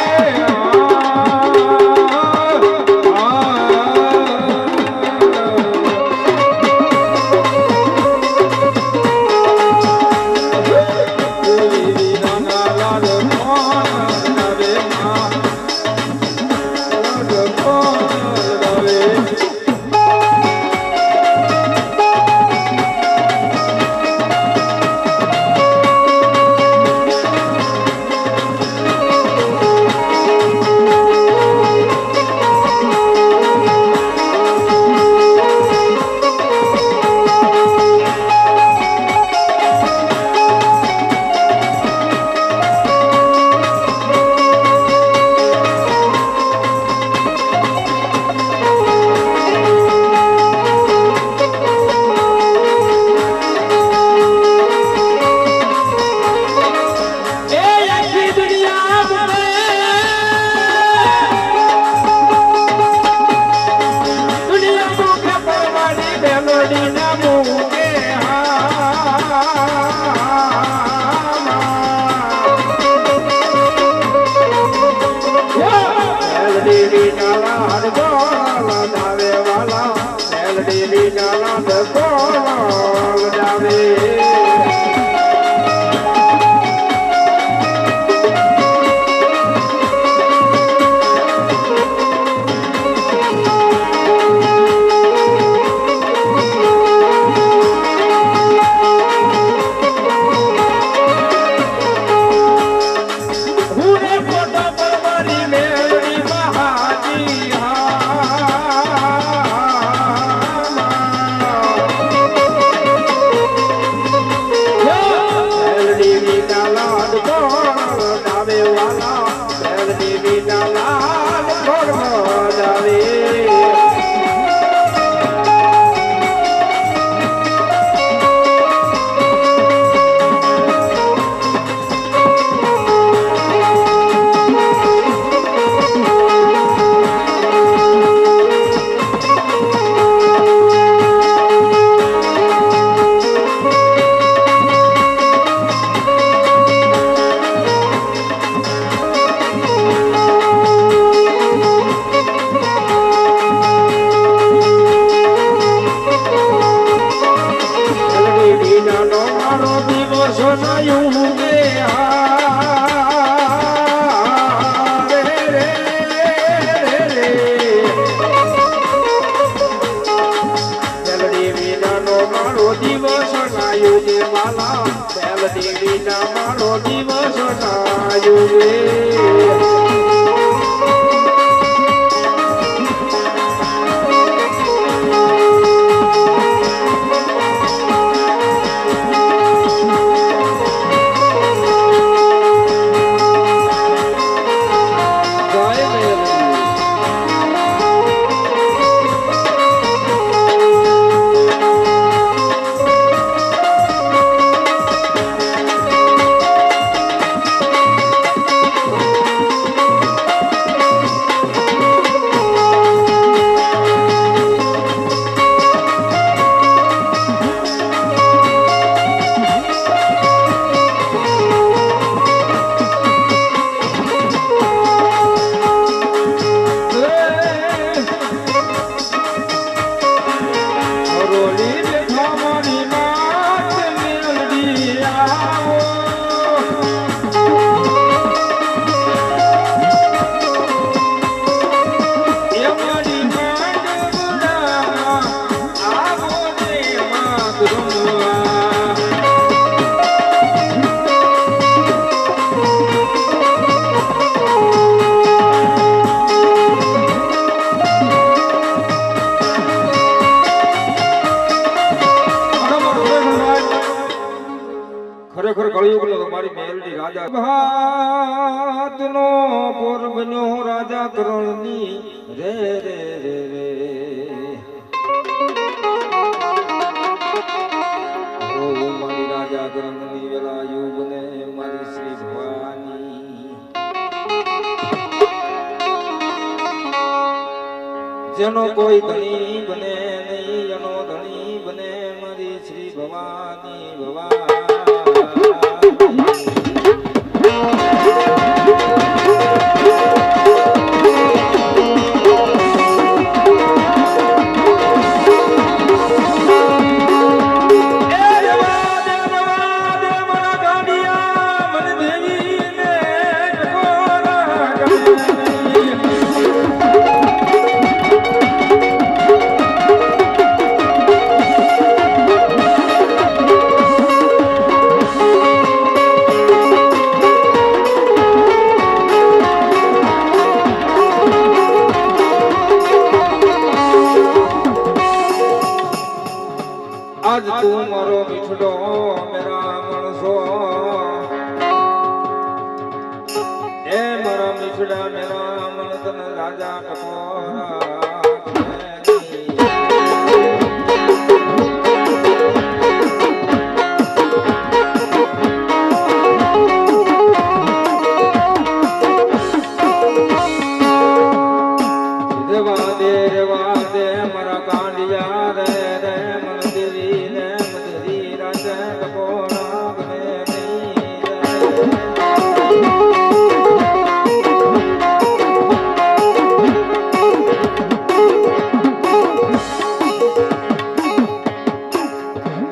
મારો દિવસ નાયો જે માલા મેલડી વિના મારો દિવસ નાયો રે ખરેખર કળિયુગનો તમારી મેલડી રાજા ભાતનો પોર બન્યો રાજા કરણની રે રે રે રે ઓ મારી રાજા કરણની વેલા યુગને મારી શ્રી ભવાની જેનો કોઈ ધણી બને નહીં એનો ધણી બને મારી શ્રી ભવાની ભવાની આજ તું મારો મીઠડો મેરા મણસો એ મારા મીઠડા મેરા મણ તન રાજા કપોરા રેવા દે મારા કાંડિયા રે રે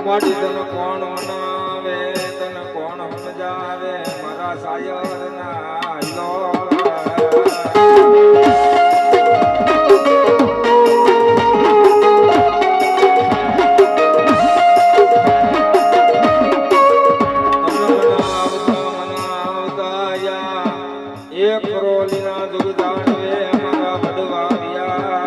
મારી તન કોણ મનાવે તન કોણ સમજાવે મારા સાયર ના લો એક રોલીના જુગદાડવે મારા ભડવારિયા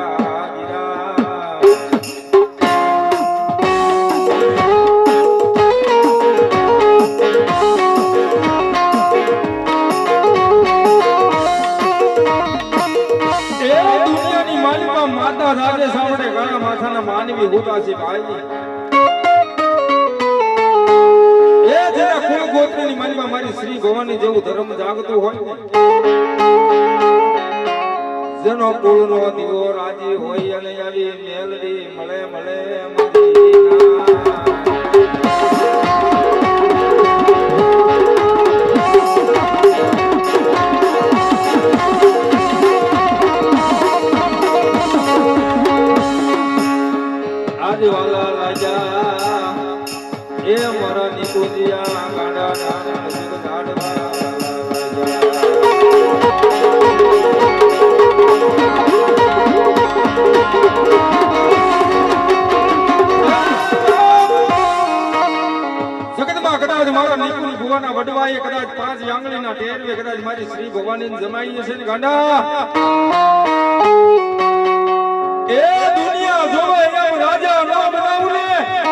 દુનિયાની માલિકા માતા રાજે સાંભળે ઘણા માથાના માનવી હોતા છે ભાઈ કુળ ગોત્રની માલિકા મારી શ્રી ભવાની જેવું ધર્મ જાગતું હોય ને જેનો કુળનો દીવો રાજી હોય અને આવી મેલડી મળે મળે આજ વાલા રાજા એ મારા નિકુંજિયા ગાડા નાના નજીક ઝાડવા મારા નિકુંજ ભુવાના વડવાએ કદાચ 5 આંગળીના ટેરવે કદાચ મારી શ્રી ભવાનીને જમાઈ હશે ને ગાંડા એ દુનિયા જોવે એમ રાજા ન બનાવું ને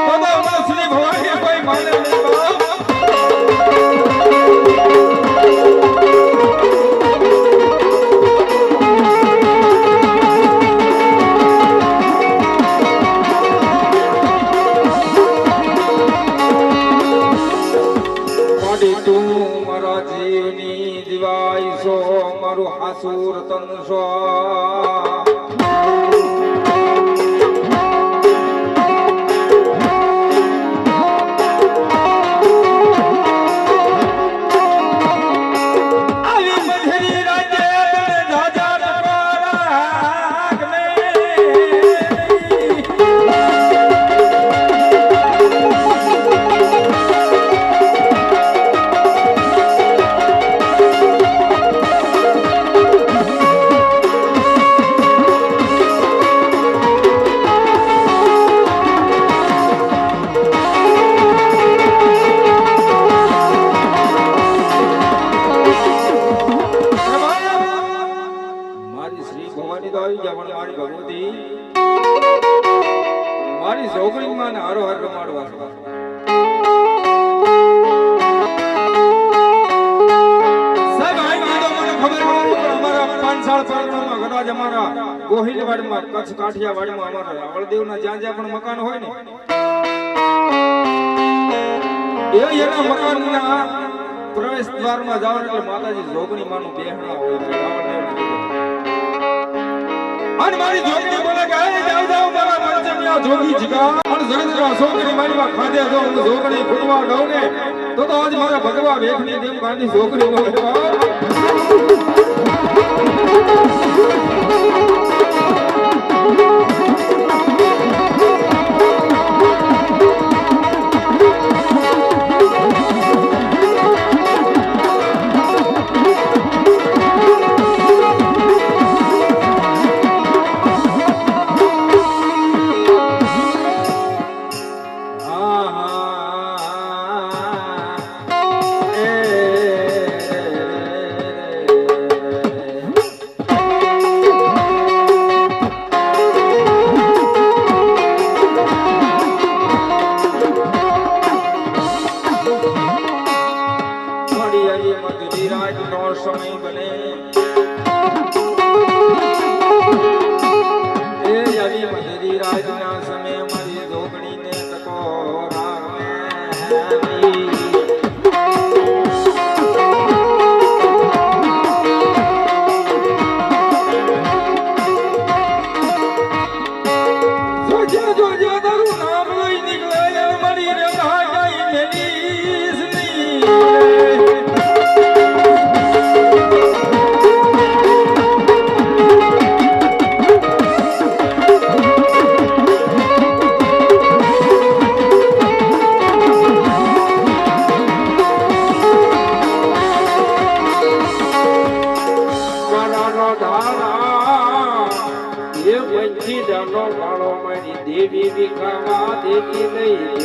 તો મારા શ્રી ભવાની કોઈ માને નહીં બાપ તું મારા જીવની દિવાઈ સો મારું હાસુર તન સો મારી છોકરી માં હારો હાર રમાડવા સાહેબ આઈ ગઈ તો મને ખબર પડી પણ અમારા 5 સાલ પરગણામાં કદાચ અમારા ગોહિલવાડમાં કચ્છ કાઠિયાવાડમાં અમારા રાવળદેવના જ્યાં જ્યાં પણ મકાન હોય ને એ એના મકાનના પ્રવેશ દ્વારમાં જાવ એટલે માતાજી જોગણી માનું બેહણા હોય રાવળદેવના અને મારી જોગણી બોલે કે આય જાવ જાવ મારા મંચમિયા જોગી જગા અને જગતરા છોકરી મારી માં ખાધે જો હું જોગણી ફૂટવા દઉં ને તો આજ મારા ભગવા વેખની દેમ ગાંધી છોકરી બોલે દેવી વિખાવા દેતી નહીં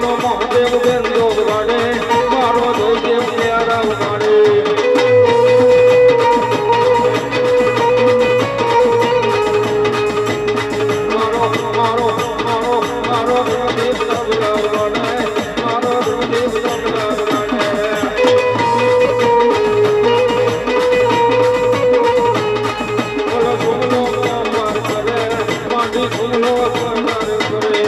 માનો મહાદેવ બેન જોગ વાડે મારો જોઈદેવ પ્યારા વાડે મારો મારો મારો મારો દેવ સબલા વાડે મારો દેવ સબલા વાડે બોલો સુમલો પાર કરે માંડી સુમલો પાર કરે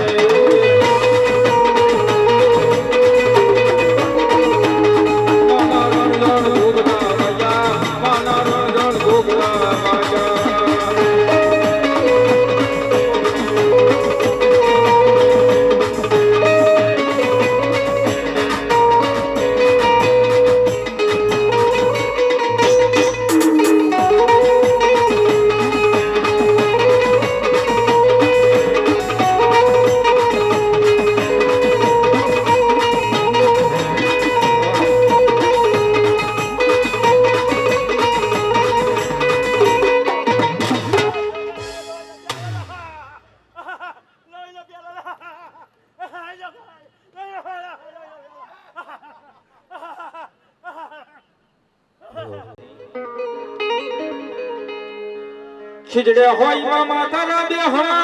ખીજડે હોય માં માતાના દેહણા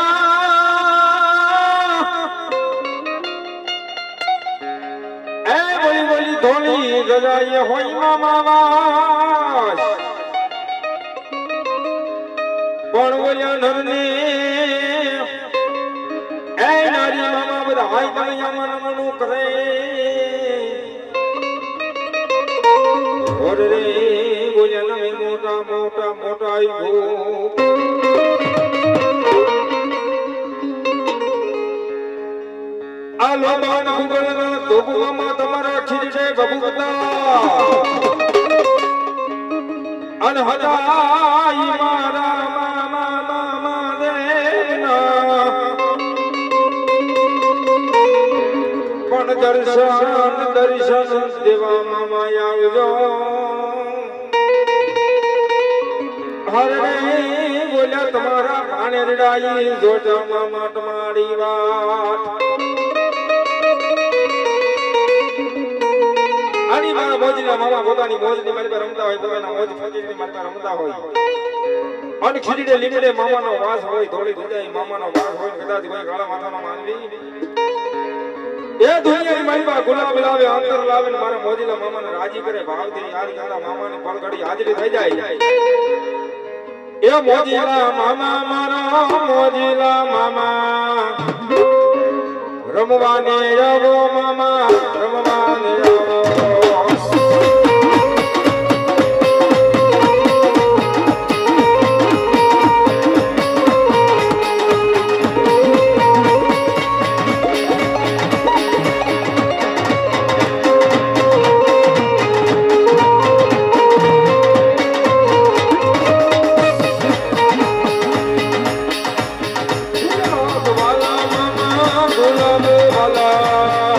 એ બોલી બોલી ધોળી ગજાય હોય માં માવા પણ બોલ્યા નરને એ નારી મામા બધા હાય તમે મન મનું કરે ઓરે રે બોલ્યા નમે મોટા મોટા મોટા આઈ આ લોબાન ગુગળના ધોબુમાં તમારા ખીજડે બબુકતા અન હદાઈ મારા મામા મામા દેના પણ દર્શન દેવા મામા આવજો હરે બોલ્યા તમારા ભાણે રડાઈ જોટા મામા તમારી વાત આની મારા મોજના મામા પોતાની મોજની મારી પર રમતા હોય પોતાના મોજ ફકીરની મારી પર રમતા હોય અને ખીજડે લીમડે મામાનો વાસ હોય ધોળી ધુજાઈ મામાનો વાસ હોય કદાચ કોઈ ગાળા માથાનો માનવી એ દુનિયાની મારી પર ગુલાબ લાવે અંતર લાવે ને મારા મોજના મામાને રાજી કરે ભાવથી યાદ કરતા મામાની પલઘડી હાજરી થઈ જાય એ મોજીલા મામા મારા મોજીલા મામા રમવાને રવો મામા રમવાને રવો વાલા મામા ગુલાબ વાલા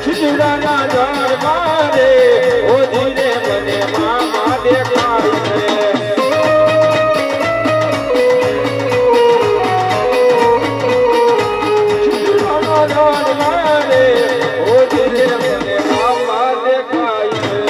ખીજડાના ઝાડમાં રે ઓજીને મને મામા દેખાય છે. ખીજડાના ઝાડમાં રે ઓજીને મને મામા દેખાય છે.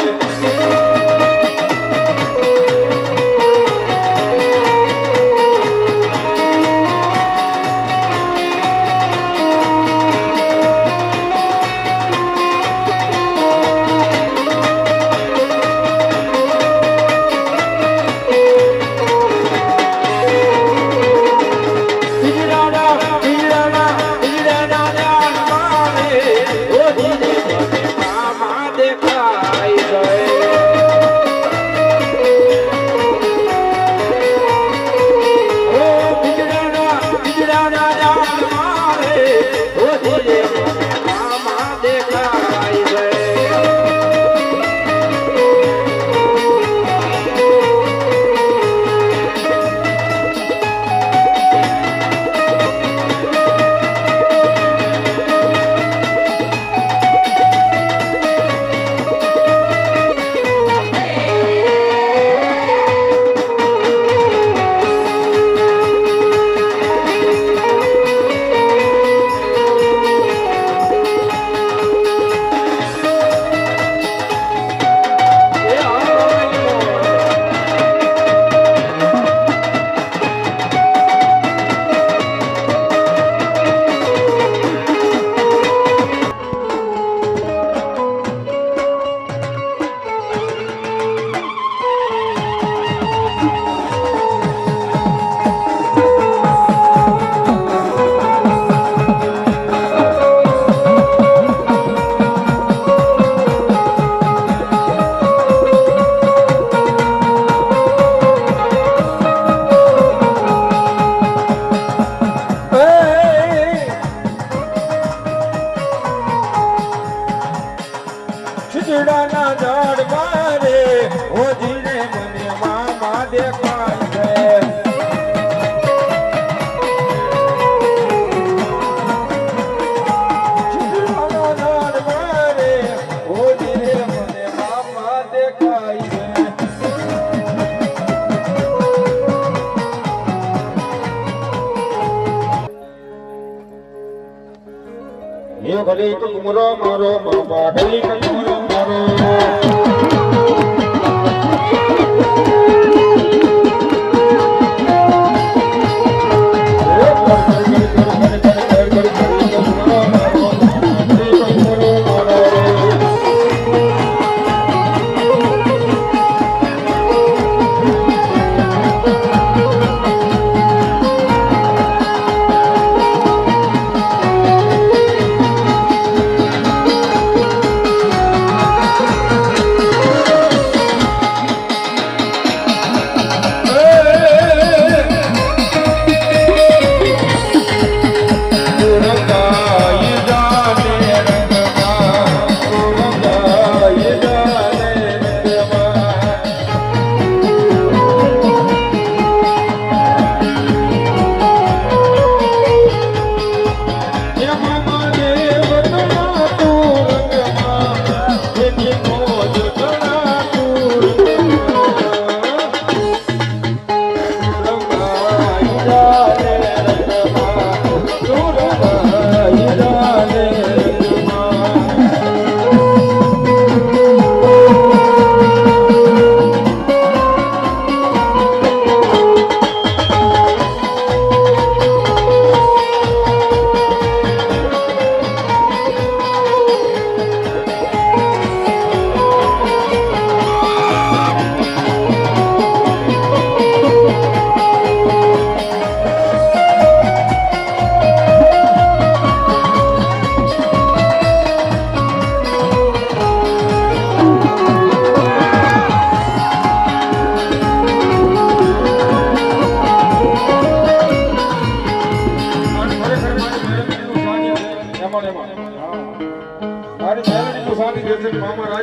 ये भले कुमरो मारो बाबा गली कुमरो मारो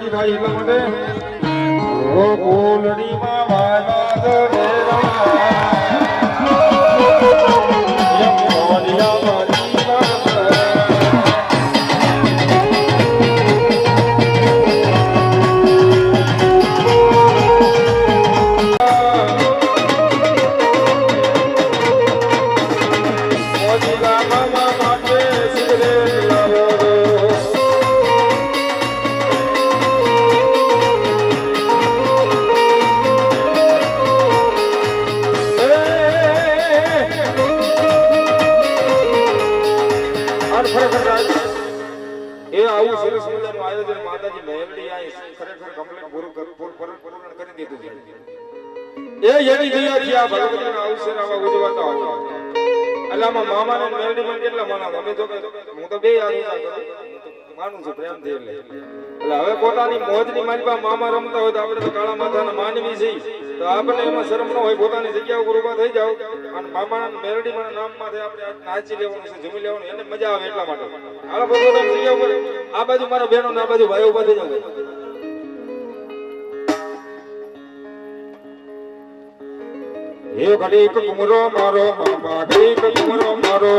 રાજી થાય એટલા માટે ઓ કોલડીમાં વાલા દરેરા યમ કોલિયા વાલી મોજીલા મામા માટે સિગરેટ લાવો એ આવું સરસ મજાનું આયોજન માતાજી મહેલડી આ ખરેખર કમ્પ્લીટ પૂરું કરી દીધું છે એ એની દયા થી આ ભગવતીના અવસર આવા ઉજવાતા હોય એટલે આમાં મામાને મહેલડી માં કેટલા માના અમે તો હું તો બે યાદ માનું છું પ્રેમથી એટલે હવે પોતાની મોજની માલિકા મામા રમતા હોય તો આપણે તો કાળા માથાના માનવી છીએ તો આપણે એમાં શરમ ન હોય પોતાની જગ્યા ઉપર ઊભા થઈ જાવ અને મામાના મેલડી માં નામ માંથી આપણે નાચી લેવાનું છે જમી લેવાનું એને મજા આવે એટલા માટે હાલો પોતાની જગ્યા ઉપર આ બાજુ મારા બહેનો ને આ બાજુ ભાઈઓ ઊભા થઈ જાવ એ ઘડી કુમરો મારો મામા ઘડી કુમરો મારો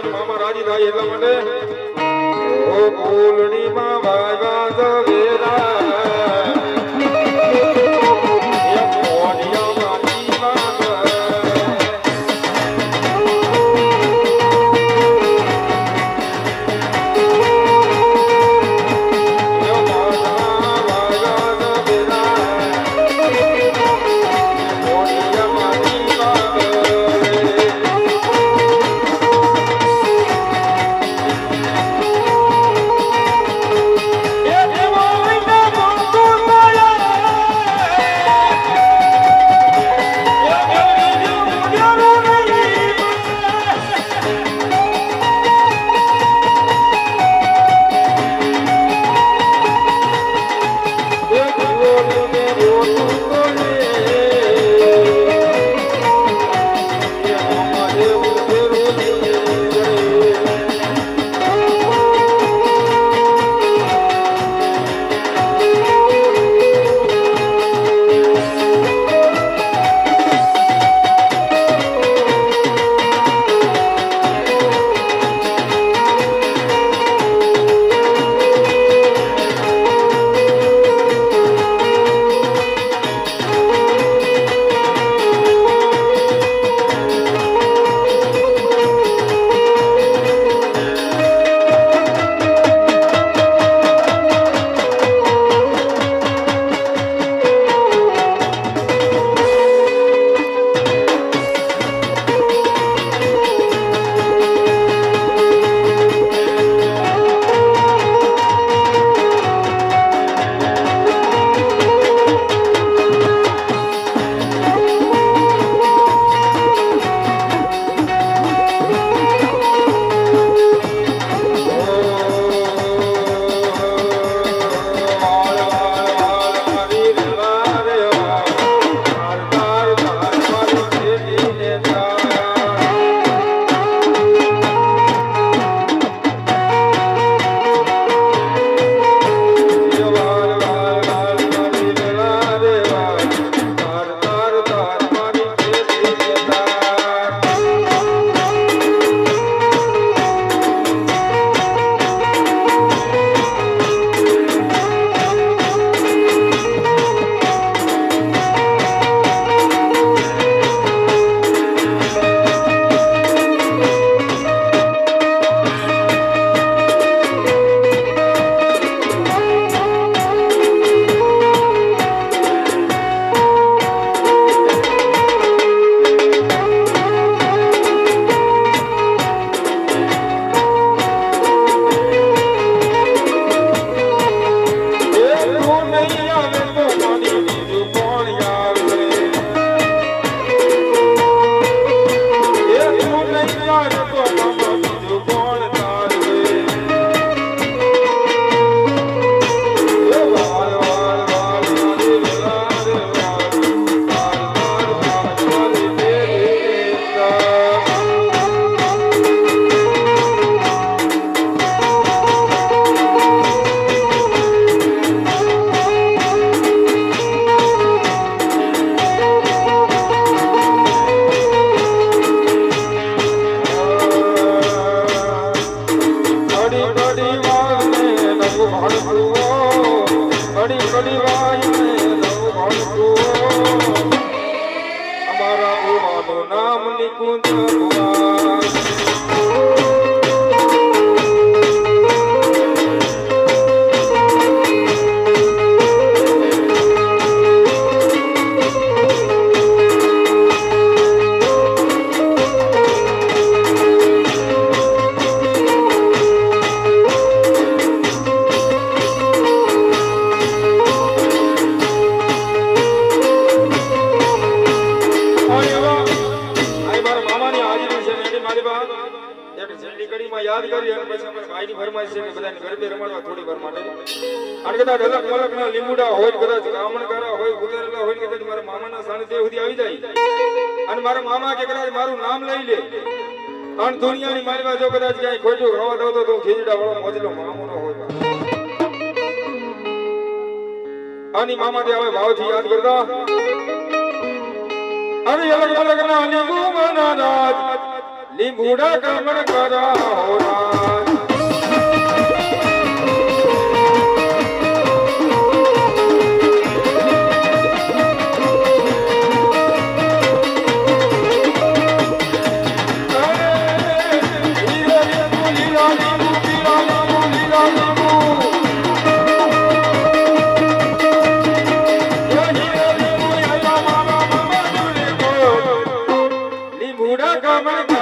મામા રાજી થાય એટલા માટે ઓ કોલડીમાં વાગા દવેરા યમ કોલિયા વાલી કુંદ ભવા યાદ કરી અને પછી અમારા ભાઈની ફરમાઈશ છે કે બધાને ગરબે રમાડવા થોડી વાર માટે અને કદાચ અલગ મલકના લીંબુડા હોય કદાચ ગામણકારા હોય ઉતારેલા હોય કદાચ મારા મામાના સાનિધ્ય સુધી આવી જાય અને મારા મામા કે કદાચ મારું નામ લઈ લે અને દુનિયાની મારી જો કદાચ ક્યાંય ખોટું ખાવા દો તો ખીજડા વાળો મોજલો મામો ન હોય આની મામાથી હવે ભાવથી યાદ કરતા અને અલગ મલકના લીંબુ મના રાજ લીંબુડા કામણ કરા હો રાજ લીંબુડા કામણ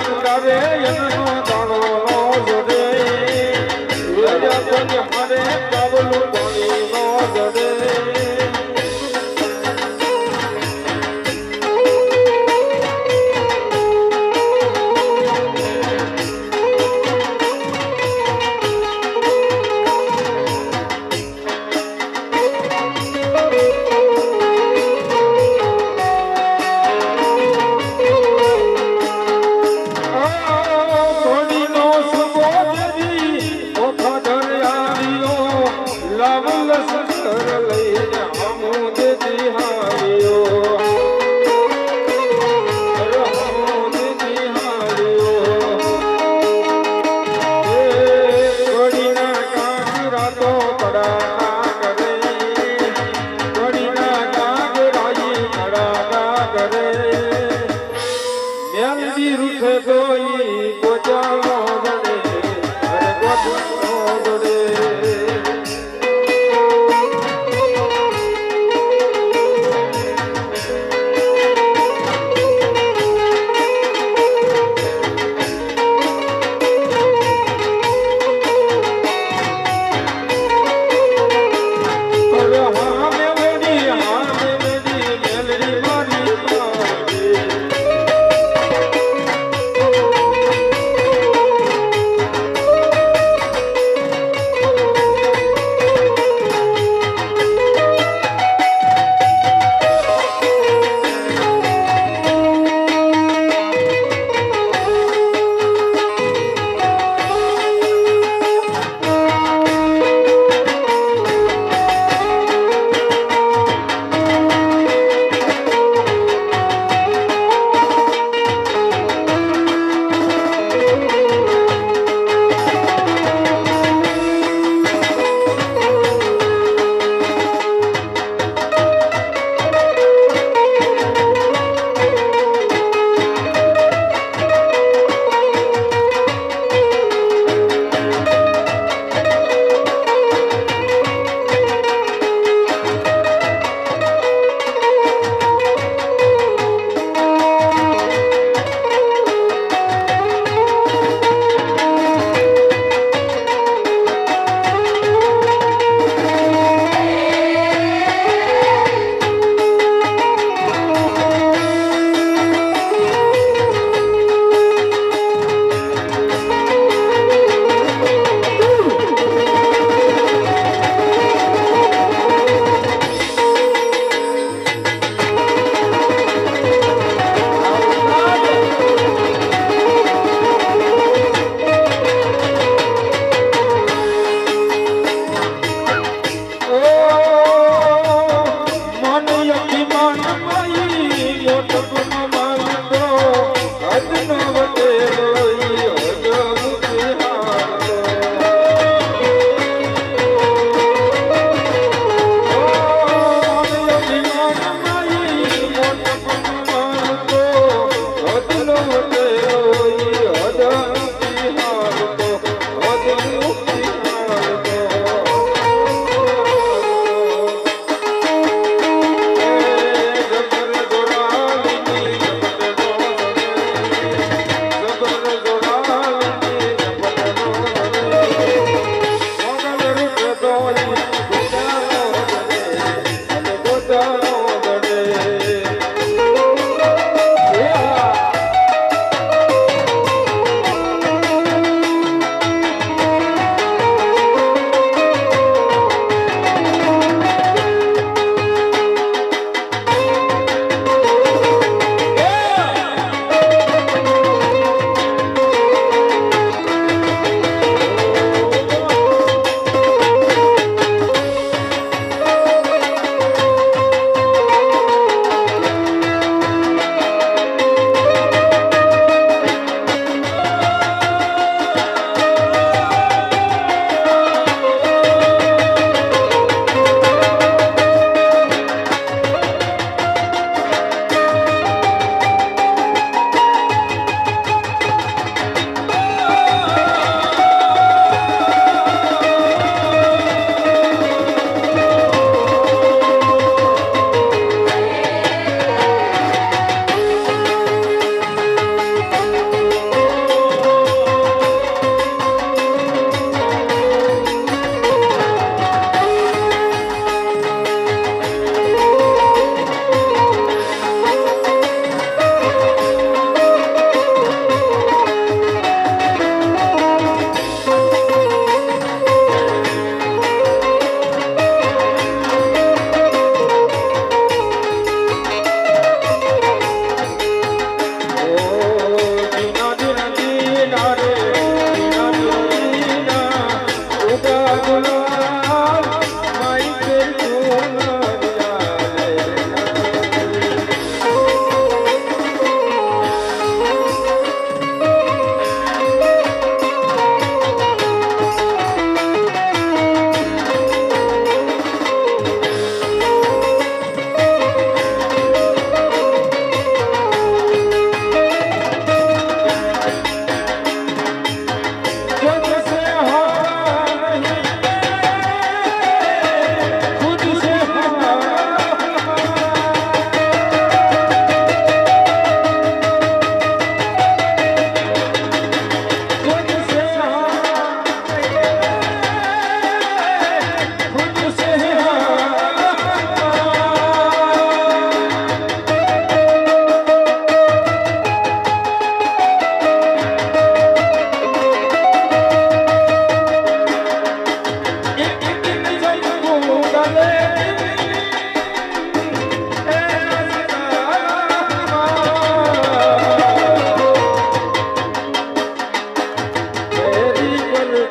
તારે એનો દાણો નો જડે વેજા કોઈ હારે કાબલું પાણી નો જડે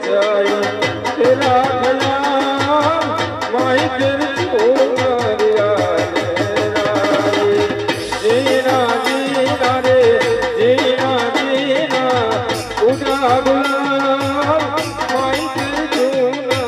जाई तेरा ख्याल माई तेरे छोड़ जीना जीना रे जीना जीना उजरा गुलाब माई तेरे छोड़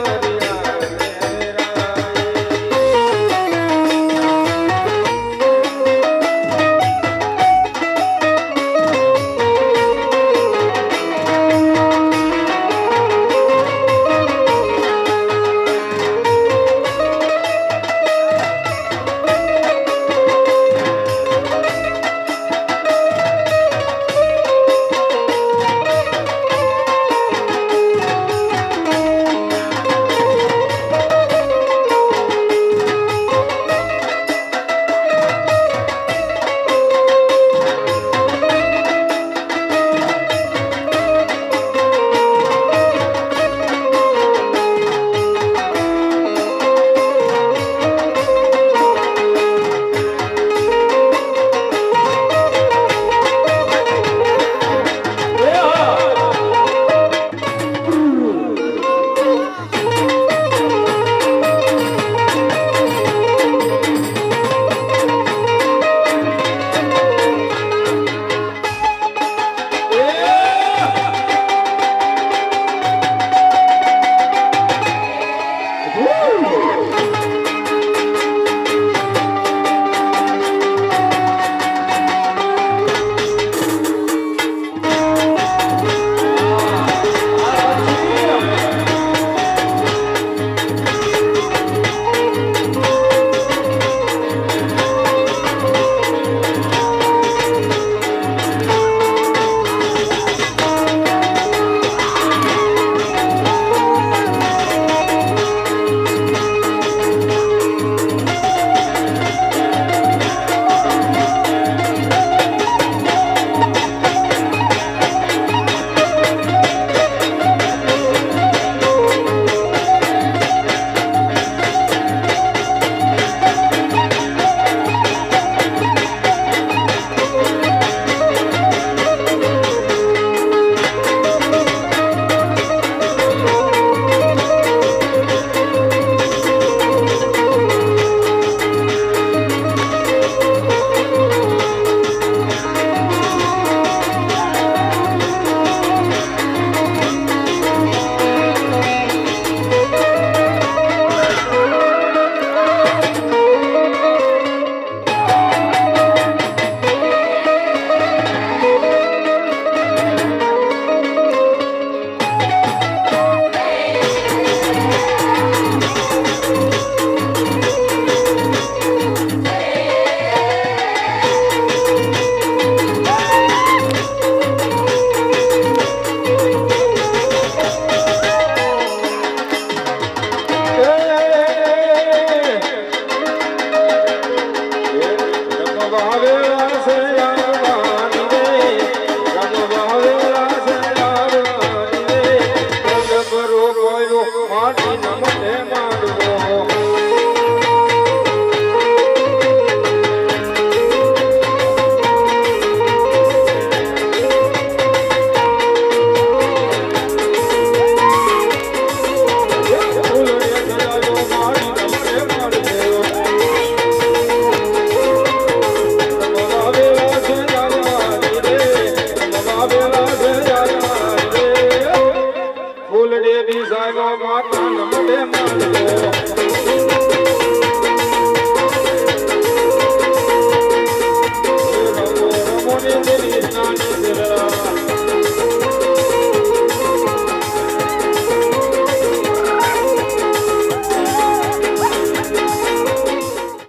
ફૂલડે બી સાહેબ માતા નમદે માનવો